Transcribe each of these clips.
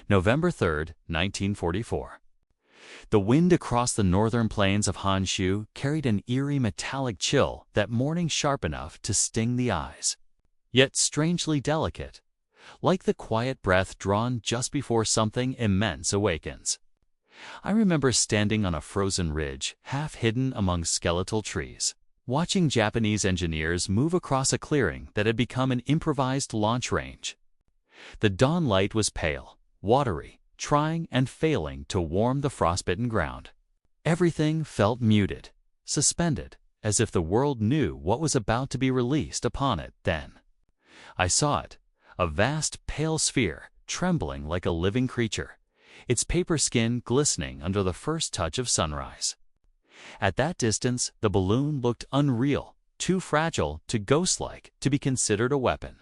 November 3, 1944. The wind across the northern plains of Honshu carried an eerie metallic chill that morning sharp enough to sting the eyes, yet strangely delicate, like the quiet breath drawn just before something immense awakens. I remember standing on a frozen ridge, half hidden among skeletal trees, watching Japanese engineers move across a clearing that had become an improvised launch range. The dawn light was pale, watery, trying and failing to warm the frostbitten ground. Everything felt muted, suspended, as if the world knew what was about to be released upon it then. I saw it, a vast pale sphere, trembling like a living creature, its paper skin glistening under the first touch of sunrise. At that distance, the balloon looked unreal, too fragile, too ghost-like to be considered a weapon.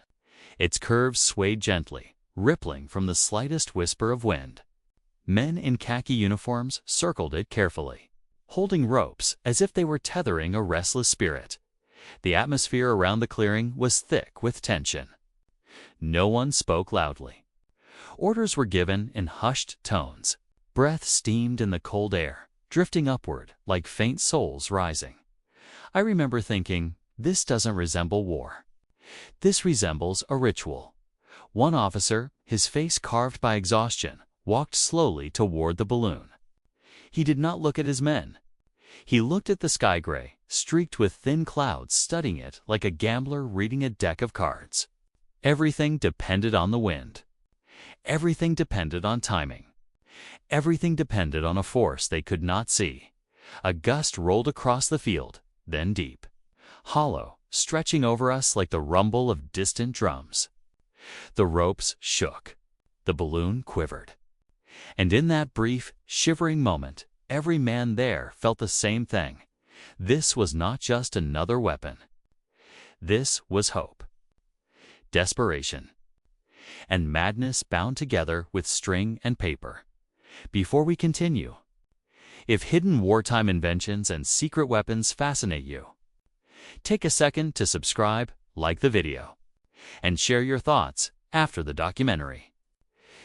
Its curves swayed gently, rippling from the slightest whisper of wind. Men in khaki uniforms circled it carefully, holding ropes as if they were tethering a restless spirit. The atmosphere around the clearing was thick with tension. No one spoke loudly. Orders were given in hushed tones. Breath steamed in the cold air, drifting upward like faint souls rising. I remember thinking, this doesn't resemble war. This resembles a ritual. One officer, his face carved by exhaustion, walked slowly toward the balloon. He did not look at his men. He looked at the sky gray, streaked with thin clouds studding it like a gambler reading a deck of cards. Everything depended on the wind. Everything depended on timing. Everything depended on a force they could not see. A gust rolled across the field, then deep, hollow, stretching over us like the rumble of distant drums. The ropes shook. The balloon quivered. And in that brief, shivering moment, every man there felt the same thing. This was not just another weapon. This was hope, desperation, and madness bound together with string and paper. Before we continue, if hidden wartime inventions and secret weapons fascinate you, take a second to subscribe, like the video, and share your thoughts after the documentary.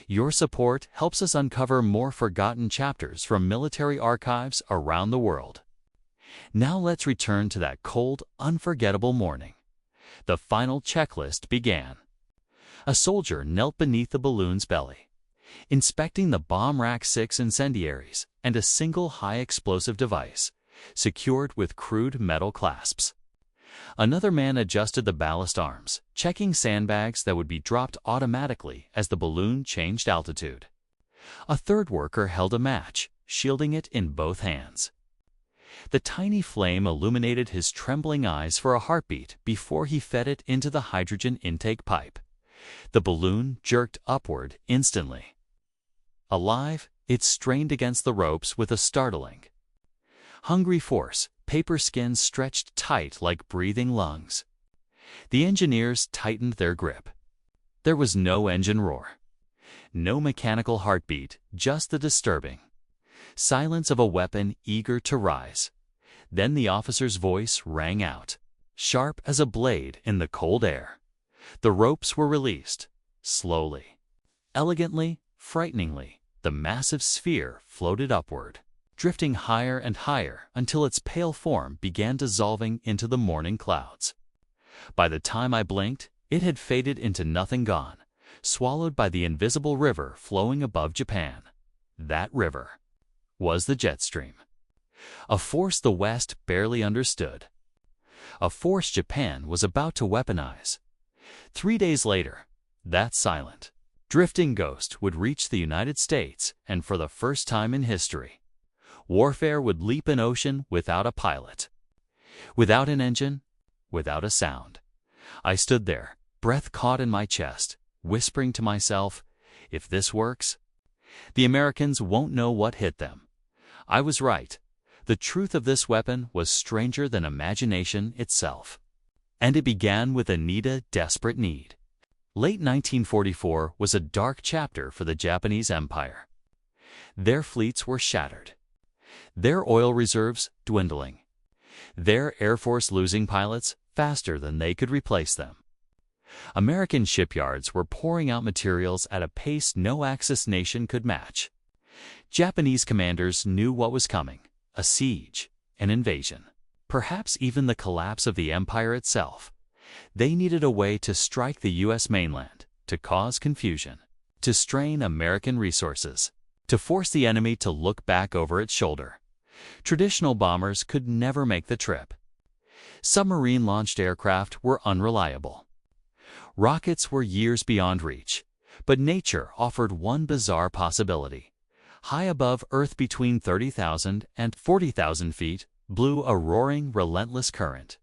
Your support helps us uncover more forgotten chapters from military archives around the world. Now let's return to that cold, unforgettable morning. The final checklist began. A soldier knelt beneath the balloon's belly, inspecting the bomb rack 6 incendiaries and a single high-explosive device, secured with crude metal clasps. Another man adjusted the ballast arms, checking sandbags that would be dropped automatically as the balloon changed altitude. A third worker held a match, shielding it in both hands. The tiny flame illuminated his trembling eyes for a heartbeat before he fed it into the hydrogen intake pipe. The balloon jerked upward instantly. Alive, it strained against the ropes with a startling, hungry force, paper skin stretched tight like breathing lungs. The engineers tightened their grip. There was no engine roar, no mechanical heartbeat, just the disturbing silence of a weapon eager to rise. Then the officer's voice rang out, sharp as a blade in the cold air. The ropes were released, slowly, elegantly, frighteningly. The massive sphere floated upward, drifting higher and higher until its pale form began dissolving into the morning clouds. By the time I blinked, it had faded into nothing, gone, swallowed by the invisible river flowing above Japan. That river was the jet stream, a force the West barely understood, a force Japan was about to weaponize. 3 days later, that silent, drifting ghost would reach the United States, and for the first time in history, warfare would leap an ocean without a pilot, without an engine, without a sound. I stood there, breath caught in my chest, whispering to myself, if this works, the Americans won't know what hit them. I was right. The truth of this weapon was stranger than imagination itself. And it began with a desperate need. Late 1944 was a dark chapter for the Japanese Empire. Their fleets were shattered, their oil reserves dwindling, their Air Force losing pilots faster than they could replace them. American shipyards were pouring out materials at a pace no Axis nation could match. Japanese commanders knew what was coming: a siege, an invasion, perhaps even the collapse of the empire itself. They needed a way to strike the U.S. mainland, to cause confusion, to strain American resources, to force the enemy to look back over its shoulder. Traditional bombers could never make the trip. Submarine-launched aircraft were unreliable. Rockets were years beyond reach, but nature offered one bizarre possibility. High above Earth, between 30,000 and 40,000 feet, blew a roaring, relentless current.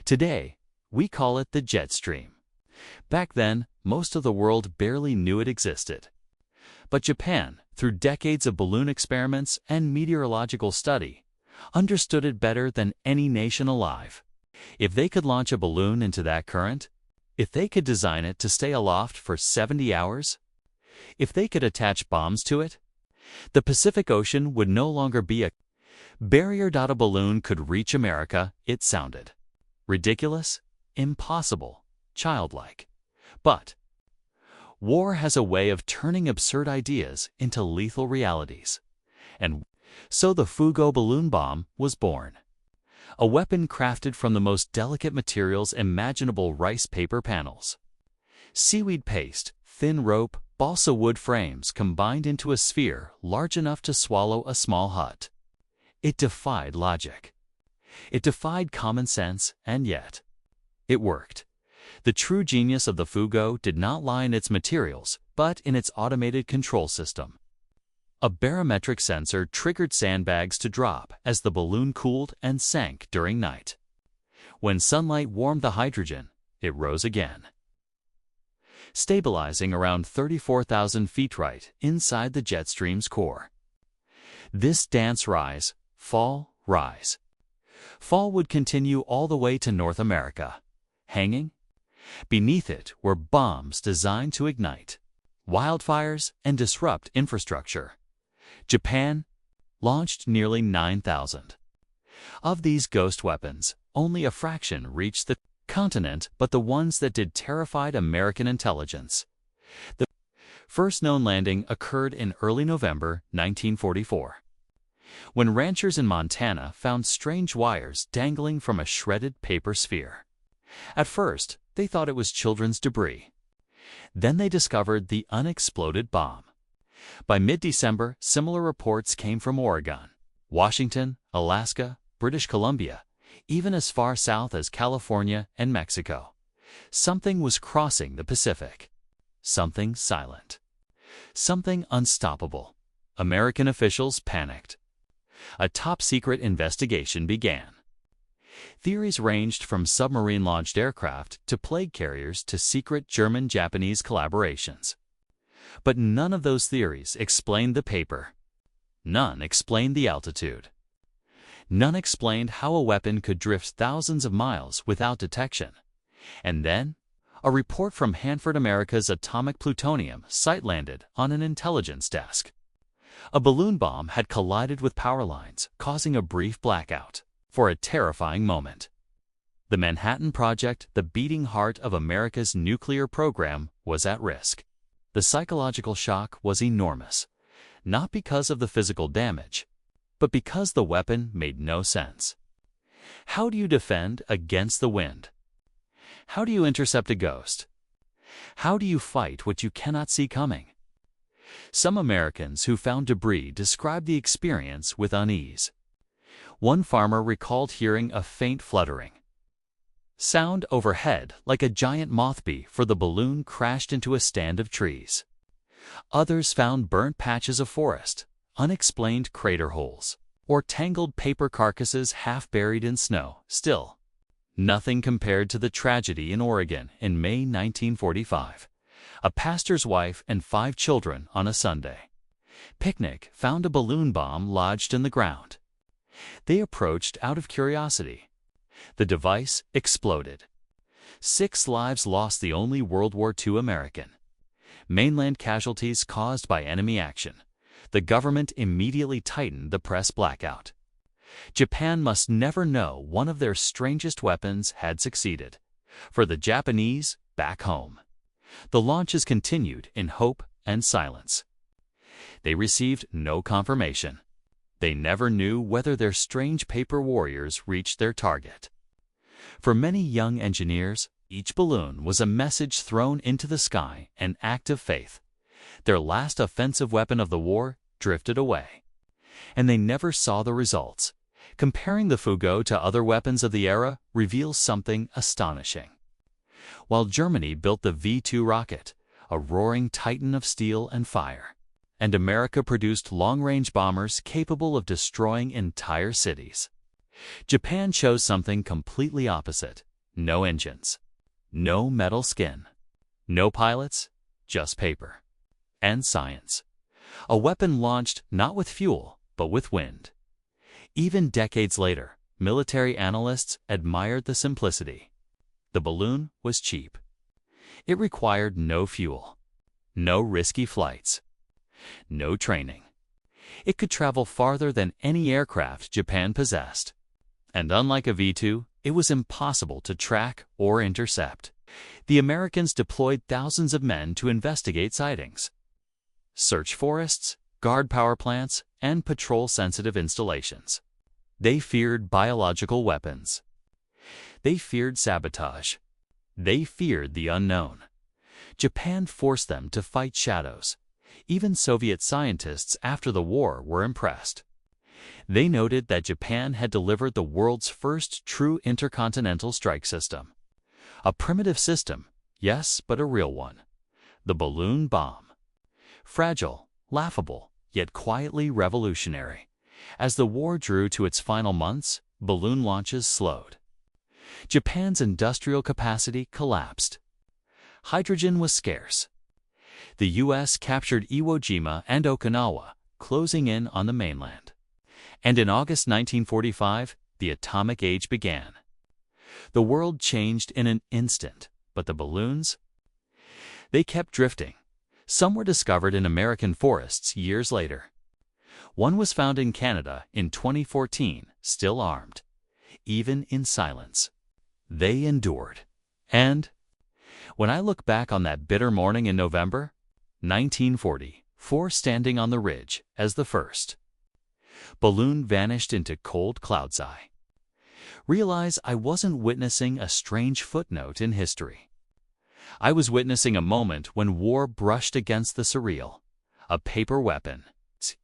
Today, we call it the jet stream. Back then, most of the world barely knew it existed. But Japan, through decades of balloon experiments and meteorological study, understood it better than any nation alive. If they could launch a balloon into that current, if they could design it to stay aloft for 70 hours, if they could attach bombs to it, the Pacific Ocean would no longer be a barrier. A balloon could reach America, it sounded ridiculous, impossible, childlike. But war has a way of turning absurd ideas into lethal realities. And so the Fugo balloon bomb was born. A weapon crafted from the most delicate materials imaginable: rice paper panels, seaweed paste, thin rope, balsa wood frames combined into a sphere large enough to swallow a small hut. It defied logic. It defied common sense, and yet it worked. The true genius of the Fugo did not lie in its materials, but in its automated control system. A barometric sensor triggered sandbags to drop as the balloon cooled and sank during night. When sunlight warmed the hydrogen, it rose again, stabilizing around 34,000 feet right inside the jet stream's core. This dance: rise, fall, rise, fall would continue all the way to North America. Hanging beneath it were bombs designed to ignite wildfires and disrupt infrastructure. Japan launched nearly 9,000. Of these ghost weapons, only a fraction reached the continent, but the ones that did terrified American intelligence. The first known landing occurred in early November 1944, when ranchers in Montana found strange wires dangling from a shredded paper sphere. At first, they thought it was children's debris. Then they discovered the unexploded bomb. By mid-December, similar reports came from Oregon, Washington, Alaska, British Columbia, even as far south as California and Mexico. Something was crossing the Pacific. Something silent. Something unstoppable. American officials panicked. A top-secret investigation began. Theories ranged from submarine-launched aircraft to plague carriers to secret German-Japanese collaborations. But none of those theories explained the paper. None explained the altitude. None explained how a weapon could drift thousands of miles without detection. And then, a report from Hanford America's atomic plutonium site landed on an intelligence desk. A balloon bomb had collided with power lines, causing a brief blackout. For a terrifying moment. The Manhattan Project, the beating heart of America's nuclear program, was at risk. The psychological shock was enormous, not because of the physical damage, but because the weapon made no sense. How do you defend against the wind? How do you intercept a ghost? How do you fight what you cannot see coming? Some Americans who found debris described the experience with unease. One farmer recalled hearing a faint fluttering sound overhead, like a giant moth before the balloon crashed into a stand of trees. Others found burnt patches of forest, unexplained crater holes, or tangled paper carcasses half buried in snow. Still, nothing compared to the tragedy in Oregon in May 1945. A pastor's wife and 5 children on a Sunday picnic found a balloon bomb lodged in the ground. They approached out of curiosity. The device exploded. 6 lives lost, the only World War II American. Mainland casualties caused by enemy action. The government immediately tightened the press blackout. Japan must never know one of their strangest weapons had succeeded. For the Japanese, back home. The launches continued in hope and silence. They received no confirmation. They never knew whether their strange paper warriors reached their target. For many young engineers, each balloon was a message thrown into the sky, an act of faith. Their last offensive weapon of the war drifted away, and they never saw the results. Comparing the Foucault to other weapons of the era reveals something astonishing. While Germany built the V-2 rocket, a roaring titan of steel and fire, and America produced long-range bombers capable of destroying entire cities, Japan chose something completely opposite. No engines, no metal skin, no pilots, just paper and science. A weapon launched not with fuel, but with wind. Even decades later, military analysts admired the simplicity. The balloon was cheap. It required no fuel, no risky flights, no training. It could travel farther than any aircraft Japan possessed. And unlike a V-2, it was impossible to track or intercept. The Americans deployed thousands of men to investigate sightings, search forests, guard power plants, and patrol sensitive installations. They feared biological weapons. They feared sabotage. They feared the unknown. Japan forced them to fight shadows. Even Soviet scientists after the war were impressed. They noted that Japan had delivered the world's first true intercontinental strike system. A primitive system, yes, but a real one. The balloon bomb. Fragile, laughable, yet quietly revolutionary. As the war drew to its final months, balloon launches slowed. Japan's industrial capacity collapsed. Hydrogen was scarce. The U.S. captured Iwo Jima and Okinawa, closing in on the mainland. And in August 1945, the atomic age began. The world changed in an instant, but the balloons? They kept drifting. Some were discovered in American forests years later. One was found in Canada in 2014, still armed. Even in silence, they endured. And when I look back on that bitter morning in November 1940, 4 standing on the ridge as the first balloon vanished into cold cloud's eye, realize I wasn't witnessing a strange footnote in history. I was witnessing a moment when war brushed against the surreal, a paper weapon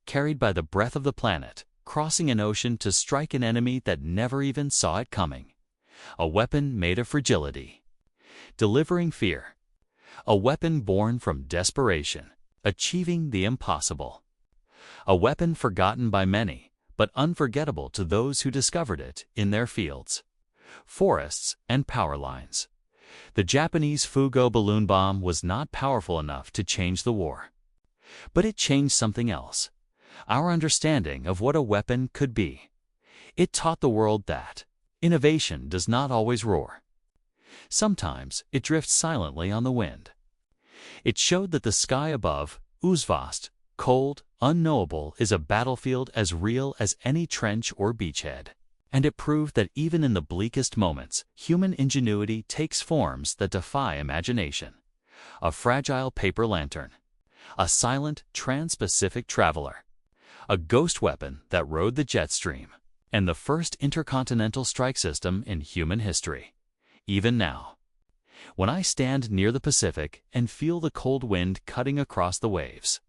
carried by the breath of the planet, crossing an ocean to strike an enemy that never even saw it coming. A weapon made of fragility, delivering fear. A weapon born from desperation, achieving the impossible. A weapon forgotten by many, but unforgettable to those who discovered it in their fields, forests, and power lines. The Japanese Foucault balloon bomb was not powerful enough to change the war. But it changed something else, our understanding of what a weapon could be. It taught the world that innovation does not always roar. Sometimes it drifts silently on the wind. It showed that the sky above, Uzvast, cold, unknowable, is a battlefield as real as any trench or beachhead. And it proved that even in the bleakest moments, human ingenuity takes forms that defy imagination. A fragile paper lantern, a silent trans-Pacific traveler, a ghost weapon that rode the jet stream, and the first intercontinental strike system in human history. Even now, when I stand near the Pacific and feel the cold wind cutting across the waves,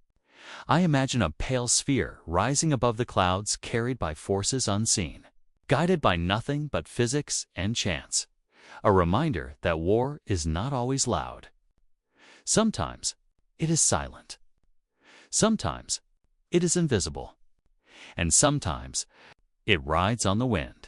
I imagine a pale sphere rising above the clouds carried by forces unseen, guided by nothing but physics and chance. A reminder that war is not always loud. Sometimes it is silent. Sometimes it is invisible. And sometimes it rides on the wind.